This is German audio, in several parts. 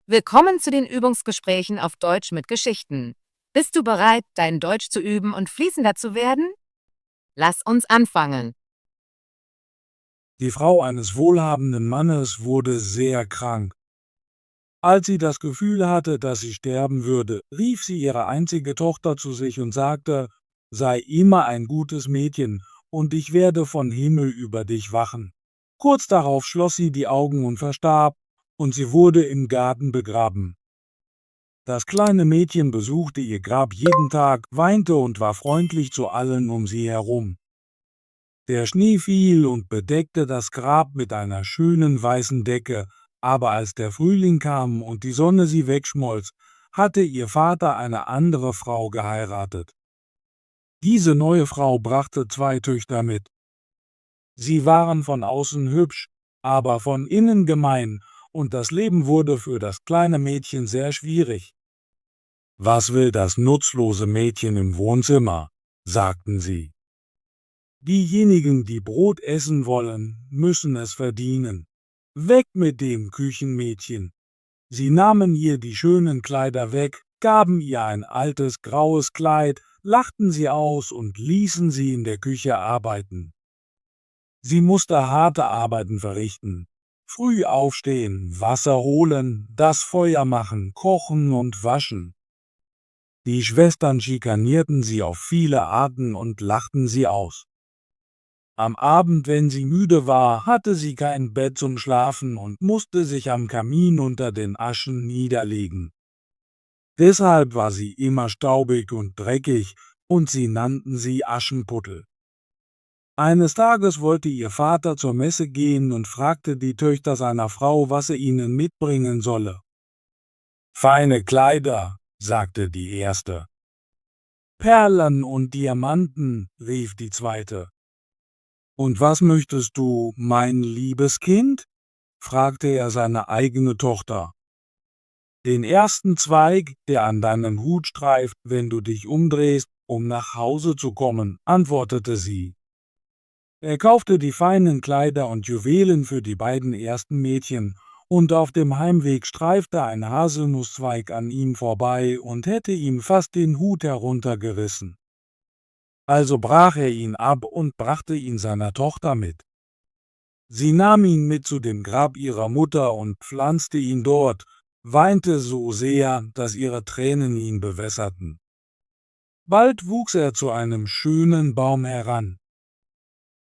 Willkommen zu den Übungsgesprächen auf Deutsch mit Geschichten. Bist du bereit, dein Deutsch zu üben und fließender zu werden? Lass uns anfangen. Die Frau eines wohlhabenden Mannes wurde sehr krank. Als sie das Gefühl hatte, dass sie sterben würde, rief sie ihre einzige Tochter zu sich und sagte: „Sei immer ein gutes Mädchen, und ich werde von Himmel über dich wachen.“ Kurz darauf schloss sie die Augen und verstarb, und sie wurde im Garten begraben. Das kleine Mädchen besuchte ihr Grab jeden Tag, weinte und war freundlich zu allen um sie herum. Der Schnee fiel und bedeckte das Grab mit einer schönen weißen Decke, aber als der Frühling kam und die Sonne sie wegschmolz, hatte ihr Vater eine andere Frau geheiratet. Diese neue Frau brachte 2 Töchter mit. Sie waren von außen hübsch, aber von innen gemein, und das Leben wurde für das kleine Mädchen sehr schwierig. »Was will das nutzlose Mädchen im Wohnzimmer?« sagten sie. »Diejenigen, die Brot essen wollen, müssen es verdienen. Weg mit dem Küchenmädchen!« Sie nahmen ihr die schönen Kleider weg, gaben ihr ein altes graues Kleid, lachten sie aus und ließen sie in der Küche arbeiten. Sie musste harte Arbeiten verrichten. Früh aufstehen, Wasser holen, das Feuer machen, kochen und waschen. Die Schwestern schikanierten sie auf viele Arten und lachten sie aus. Am Abend, wenn sie müde war, hatte sie kein Bett zum Schlafen und musste sich am Kamin unter den Aschen niederlegen. Deshalb war sie immer staubig und dreckig, und sie nannten sie Aschenputtel. Eines Tages wollte ihr Vater zur Messe gehen und fragte die Töchter seiner Frau, was er ihnen mitbringen solle. »Feine Kleider«, sagte die erste. »Perlen und Diamanten«, rief die zweite. »Und was möchtest du, mein liebes Kind?« fragte er seine eigene Tochter. »Den ersten Zweig, der an deinem Hut streift, wenn du dich umdrehst, um nach Hause zu kommen«, antwortete sie. Er kaufte die feinen Kleider und Juwelen für die beiden ersten Mädchen, und auf dem Heimweg streifte ein Haselnusszweig an ihm vorbei und hätte ihm fast den Hut heruntergerissen. Also brach er ihn ab und brachte ihn seiner Tochter mit. Sie nahm ihn mit zu dem Grab ihrer Mutter und pflanzte ihn dort, weinte so sehr, dass ihre Tränen ihn bewässerten. Bald wuchs er zu einem schönen Baum heran.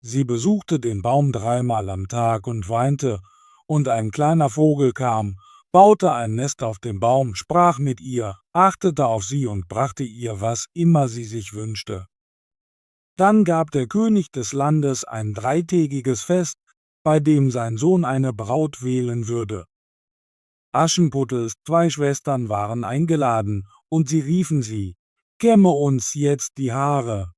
Sie besuchte den Baum 3-mal am Tag und weinte, und ein kleiner Vogel kam, baute ein Nest auf dem Baum, sprach mit ihr, achtete auf sie und brachte ihr, was immer sie sich wünschte. Dann gab der König des Landes ein 3-tägiges Fest, bei dem sein Sohn eine Braut wählen würde. Aschenputtels 2 Schwestern waren eingeladen, und sie riefen sie: »Kämme uns jetzt die Haare,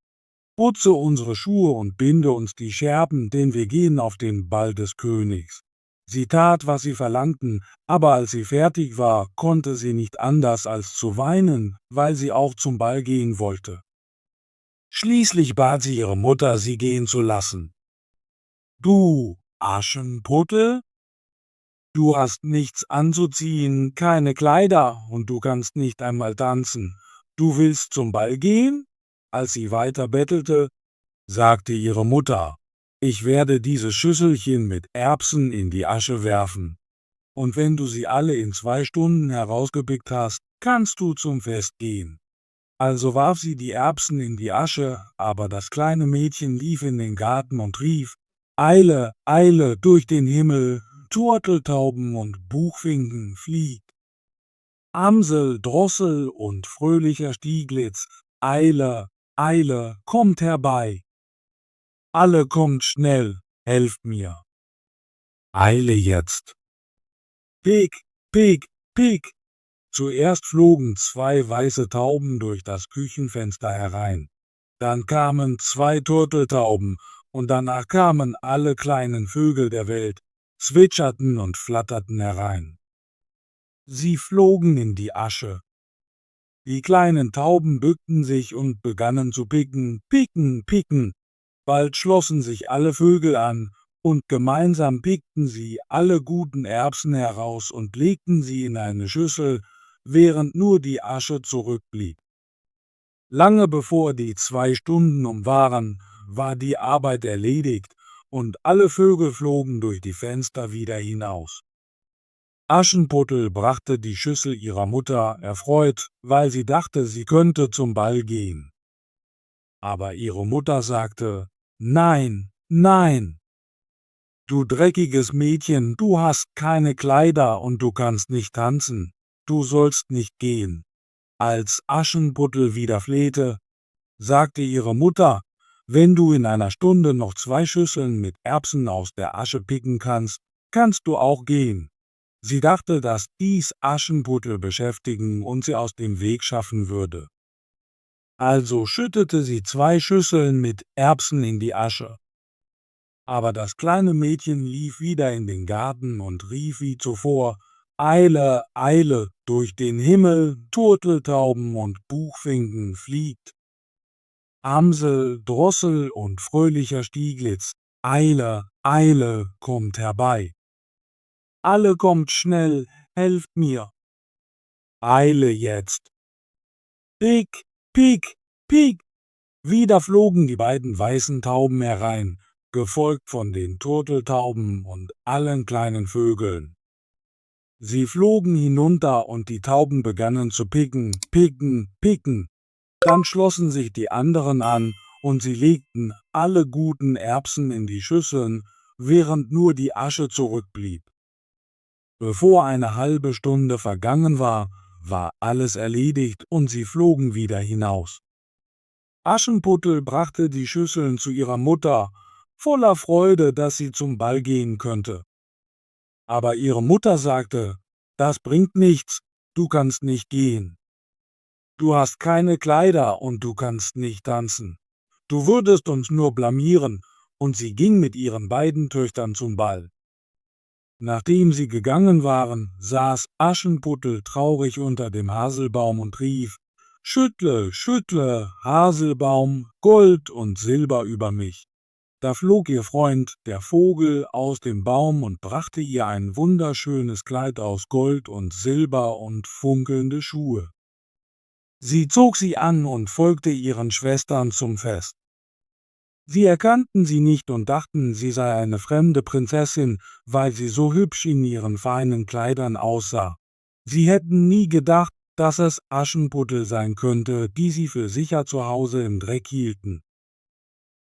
putze unsere Schuhe und binde uns die Schärpen, denn wir gehen auf den Ball des Königs.« Sie tat, was sie verlangten, aber als sie fertig war, konnte sie nicht anders als zu weinen, weil sie auch zum Ball gehen wollte. Schließlich bat sie ihre Mutter, sie gehen zu lassen. »Du Aschenputtel, du hast nichts anzuziehen, keine Kleider, und du kannst nicht einmal tanzen. Du willst zum Ball gehen?« Als sie weiter bettelte, sagte ihre Mutter: »Ich werde diese Schüsselchen mit Erbsen in die Asche werfen. Und wenn du sie alle in 2 Stunden herausgepickt hast, kannst du zum Fest gehen.« Also warf sie die Erbsen in die Asche, aber das kleine Mädchen lief in den Garten und rief: »Eile, Eile durch den Himmel, Turteltauben und Buchfinken fliegt. Amsel, Drossel und fröhlicher Stieglitz, Eile, Eile, kommt herbei. Alle kommt schnell, helft mir. Eile jetzt!« Pick, pick, pick! Zuerst flogen 2 weiße Tauben durch das Küchenfenster herein. Dann kamen 2 Turteltauben, und danach kamen alle kleinen Vögel der Welt, zwitscherten und flatterten herein. Sie flogen in die Asche. Die kleinen Tauben bückten sich und begannen zu picken, picken, picken. Bald schlossen sich alle Vögel an, und gemeinsam pickten sie alle guten Erbsen heraus und legten sie in eine Schüssel, während nur die Asche zurückblieb. Lange bevor die 2 Stunden um waren, war die Arbeit erledigt und alle Vögel flogen durch die Fenster wieder hinaus. Aschenputtel brachte die Schüssel ihrer Mutter, erfreut, weil sie dachte, sie könnte zum Ball gehen. Aber ihre Mutter sagte: »Nein, nein! Du dreckiges Mädchen, du hast keine Kleider und du kannst nicht tanzen, du sollst nicht gehen.« Als Aschenputtel wieder flehte, sagte ihre Mutter: »Wenn du in einer Stunde noch 2 Schüsseln mit Erbsen aus der Asche picken kannst, kannst du auch gehen.« Sie dachte, dass dies Aschenputtel beschäftigen und sie aus dem Weg schaffen würde. Also schüttete sie 2 Schüsseln mit Erbsen in die Asche. Aber das kleine Mädchen lief wieder in den Garten und rief wie zuvor: »Eile, Eile, durch den Himmel, Turteltauben und Buchfinken fliegt. Amsel, Drossel und fröhlicher Stieglitz, Eile, Eile, kommt herbei. Alle kommt schnell, helft mir. Eile jetzt!« Pick, pick, pick! Wieder flogen die beiden weißen Tauben herein, gefolgt von den Turteltauben und allen kleinen Vögeln. Sie flogen hinunter und die Tauben begannen zu picken, picken, picken. Dann schlossen sich die anderen an und sie legten alle guten Erbsen in die Schüsseln, während nur die Asche zurückblieb. Bevor eine halbe Stunde vergangen war, war alles erledigt und sie flogen wieder hinaus. Aschenputtel brachte die Schüsseln zu ihrer Mutter, voller Freude, dass sie zum Ball gehen könnte. Aber ihre Mutter sagte: »Das bringt nichts, du kannst nicht gehen. Du hast keine Kleider und du kannst nicht tanzen. Du würdest uns nur blamieren«, und sie ging mit ihren beiden Töchtern zum Ball. Nachdem sie gegangen waren, saß Aschenputtel traurig unter dem Haselbaum und rief: »Schüttle, schüttle, Haselbaum, Gold und Silber über mich.« Da flog ihr Freund, der Vogel, aus dem Baum und brachte ihr ein wunderschönes Kleid aus Gold und Silber und funkelnde Schuhe. Sie zog sie an und folgte ihren Schwestern zum Fest. Sie erkannten sie nicht und dachten, sie sei eine fremde Prinzessin, weil sie so hübsch in ihren feinen Kleidern aussah. Sie hätten nie gedacht, dass es Aschenputtel sein könnte, die sie für sicher zu Hause im Dreck hielten.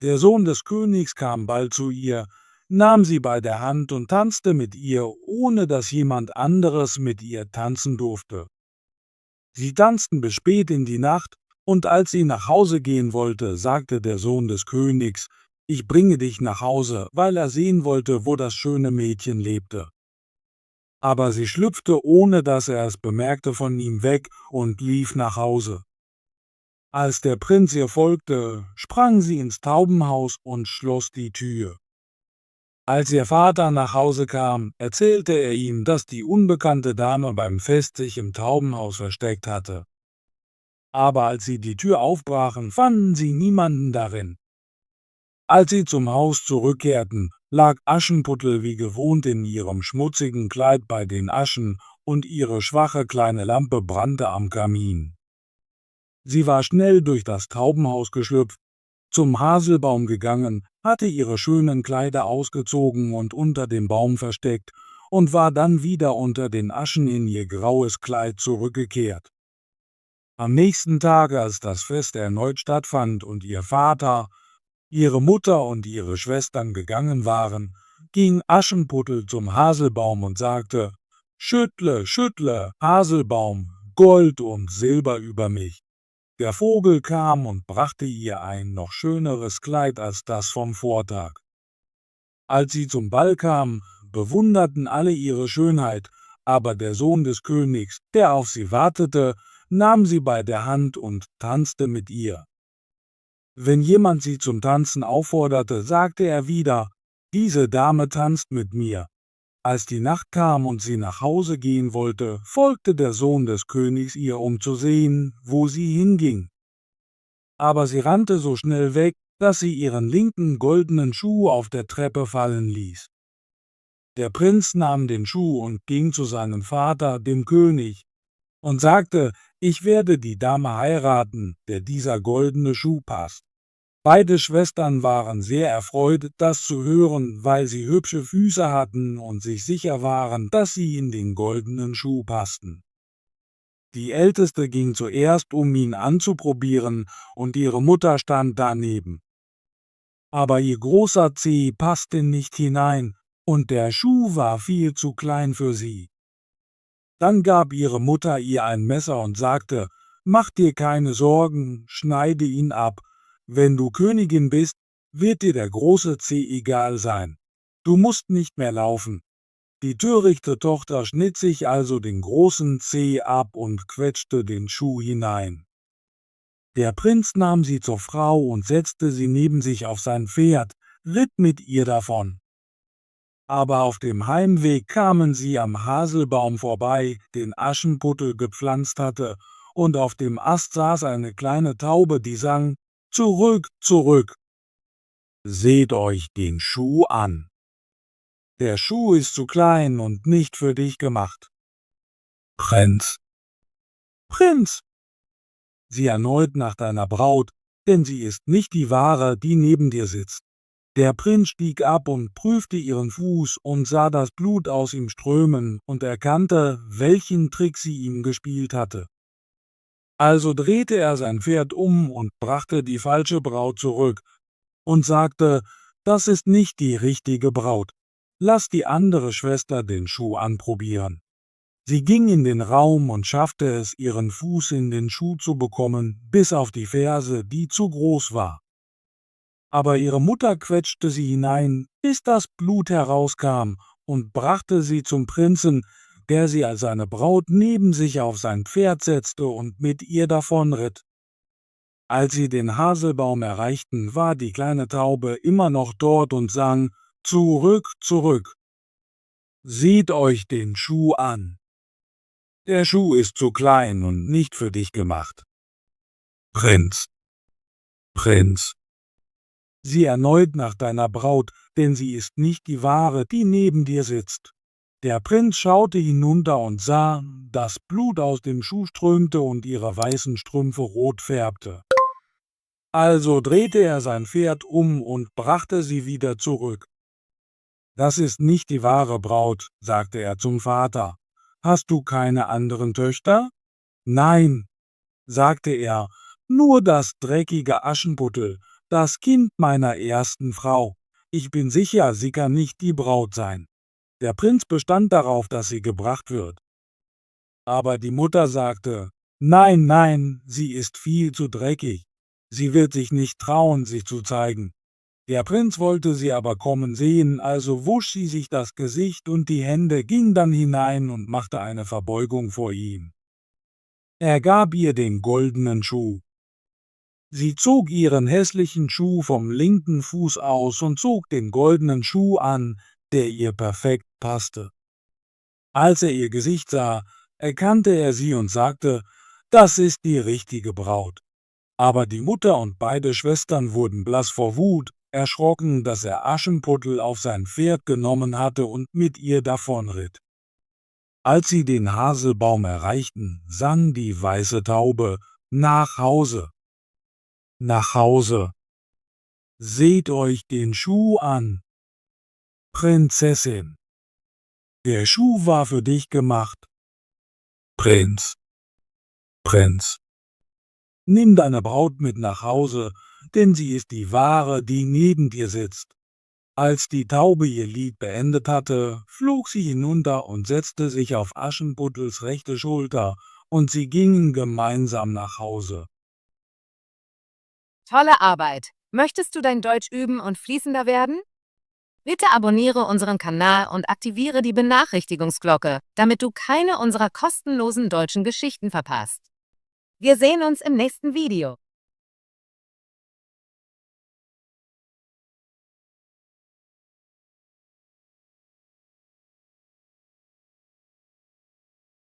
Der Sohn des Königs kam bald zu ihr, nahm sie bei der Hand und tanzte mit ihr, ohne dass jemand anderes mit ihr tanzen durfte. Sie tanzten bis spät in die Nacht, und als sie nach Hause gehen wollte, sagte der Sohn des Königs: »Ich bringe dich nach Hause«, weil er sehen wollte, wo das schöne Mädchen lebte. Aber sie schlüpfte, ohne dass er es bemerkte, von ihm weg und lief nach Hause. Als der Prinz ihr folgte, sprang sie ins Taubenhaus und schloss die Tür. Als ihr Vater nach Hause kam, erzählte er ihm, dass die unbekannte Dame beim Fest sich im Taubenhaus versteckt hatte. Aber als sie die Tür aufbrachen, fanden sie niemanden darin. Als sie zum Haus zurückkehrten, lag Aschenputtel wie gewohnt in ihrem schmutzigen Kleid bei den Aschen und ihre schwache kleine Lampe brannte am Kamin. Sie war schnell durch das Taubenhaus geschlüpft, zum Haselbaum gegangen, hatte ihre schönen Kleider ausgezogen und unter dem Baum versteckt und war dann wieder unter den Aschen in ihr graues Kleid zurückgekehrt. Am nächsten Tag, als das Fest erneut stattfand und ihr Vater, ihre Mutter und ihre Schwestern gegangen waren, ging Aschenputtel zum Haselbaum und sagte: »Schüttle, schüttle, Haselbaum, Gold und Silber über mich.« Der Vogel kam und brachte ihr ein noch schöneres Kleid als das vom Vortag. Als sie zum Ball kam, bewunderten alle ihre Schönheit, aber der Sohn des Königs, der auf sie wartete, nahm sie bei der Hand und tanzte mit ihr. Wenn jemand sie zum Tanzen aufforderte, sagte er wieder: »Diese Dame tanzt mit mir.« Als die Nacht kam und sie nach Hause gehen wollte, folgte der Sohn des Königs ihr, um zu sehen, wo sie hinging. Aber sie rannte so schnell weg, dass sie ihren linken goldenen Schuh auf der Treppe fallen ließ. Der Prinz nahm den Schuh und ging zu seinem Vater, dem König, und sagte: »Ich werde die Dame heiraten, der dieser goldene Schuh passt.« Beide Schwestern waren sehr erfreut, das zu hören, weil sie hübsche Füße hatten und sich sicher waren, dass sie in den goldenen Schuh passten. Die Älteste ging zuerst, um ihn anzuprobieren, und ihre Mutter stand daneben. Aber ihr großer Zeh passte nicht hinein, und der Schuh war viel zu klein für sie. Dann gab ihre Mutter ihr ein Messer und sagte: »Mach dir keine Sorgen, schneide ihn ab. Wenn du Königin bist, wird dir der große Zeh egal sein. Du musst nicht mehr laufen.« Die törichte Tochter schnitt sich also den großen Zeh ab und quetschte den Schuh hinein. Der Prinz nahm sie zur Frau und setzte sie neben sich auf sein Pferd, ritt mit ihr davon. Aber auf dem Heimweg kamen sie am Haselbaum vorbei, den Aschenputtel gepflanzt hatte, und auf dem Ast saß eine kleine Taube, die sang: »Zurück, zurück! Seht euch den Schuh an! Der Schuh ist zu klein und nicht für dich gemacht.« »Prinz, Prinz, sieh erneut nach deiner Braut, denn sie ist nicht die wahre, die neben dir sitzt.« Der Prinz stieg ab und prüfte ihren Fuß und sah das Blut aus ihm strömen und erkannte, welchen Trick sie ihm gespielt hatte. Also drehte er sein Pferd um und brachte die falsche Braut zurück und sagte: »Das ist nicht die richtige Braut. Lass die andere Schwester den Schuh anprobieren.« Sie ging in den Raum und schaffte es, ihren Fuß in den Schuh zu bekommen, bis auf die Ferse, die zu groß war. Aber ihre Mutter quetschte sie hinein, bis das Blut herauskam, und brachte sie zum Prinzen, der sie als seine Braut neben sich auf sein Pferd setzte und mit ihr davonritt. Als sie den Haselbaum erreichten, war die kleine Taube immer noch dort und sang: »Zurück, zurück! Seht euch den Schuh an! Der Schuh ist zu klein und nicht für dich gemacht.« »Prinz, Prinz, sieh erneut nach deiner Braut, denn sie ist nicht die wahre, die neben dir sitzt.« Der Prinz schaute hinunter und sah, dass Blut aus dem Schuh strömte und ihre weißen Strümpfe rot färbte. Also drehte er sein Pferd um und brachte sie wieder zurück. »Das ist nicht die wahre Braut«, sagte er zum Vater. »Hast du keine anderen Töchter?« »Nein«, sagte er, »nur das dreckige Aschenputtel, das Kind meiner ersten Frau. Ich bin sicher, sie kann nicht die Braut sein.« Der Prinz bestand darauf, dass sie gebracht wird. Aber die Mutter sagte: »Nein, nein, sie ist viel zu dreckig. Sie wird sich nicht trauen, sich zu zeigen.« Der Prinz wollte sie aber kommen sehen, also wusch sie sich das Gesicht und die Hände, ging dann hinein und machte eine Verbeugung vor ihm. Er gab ihr den goldenen Schuh. Sie zog ihren hässlichen Schuh vom linken Fuß aus und zog den goldenen Schuh an, der ihr perfekt passte. Als er ihr Gesicht sah, erkannte er sie und sagte: »Das ist die richtige Braut.« Aber die Mutter und beide Schwestern wurden blass vor Wut, erschrocken, dass er Aschenputtel auf sein Pferd genommen hatte und mit ihr davonritt. Als sie den Haselbaum erreichten, sang die weiße Taube: »Nach Hause! Nach Hause! Seht euch den Schuh an! Prinzessin! Der Schuh war für dich gemacht. Prinz, Prinz, nimm deine Braut mit nach Hause, denn sie ist die wahre, die neben dir sitzt.« Als die Taube ihr Lied beendet hatte, flog sie hinunter und setzte sich auf Aschenputtels rechte Schulter, und sie gingen gemeinsam nach Hause. Tolle Arbeit! Möchtest du dein Deutsch üben und fließender werden? Bitte abonniere unseren Kanal und aktiviere die Benachrichtigungsglocke, damit du keine unserer kostenlosen deutschen Geschichten verpasst. Wir sehen uns im nächsten Video.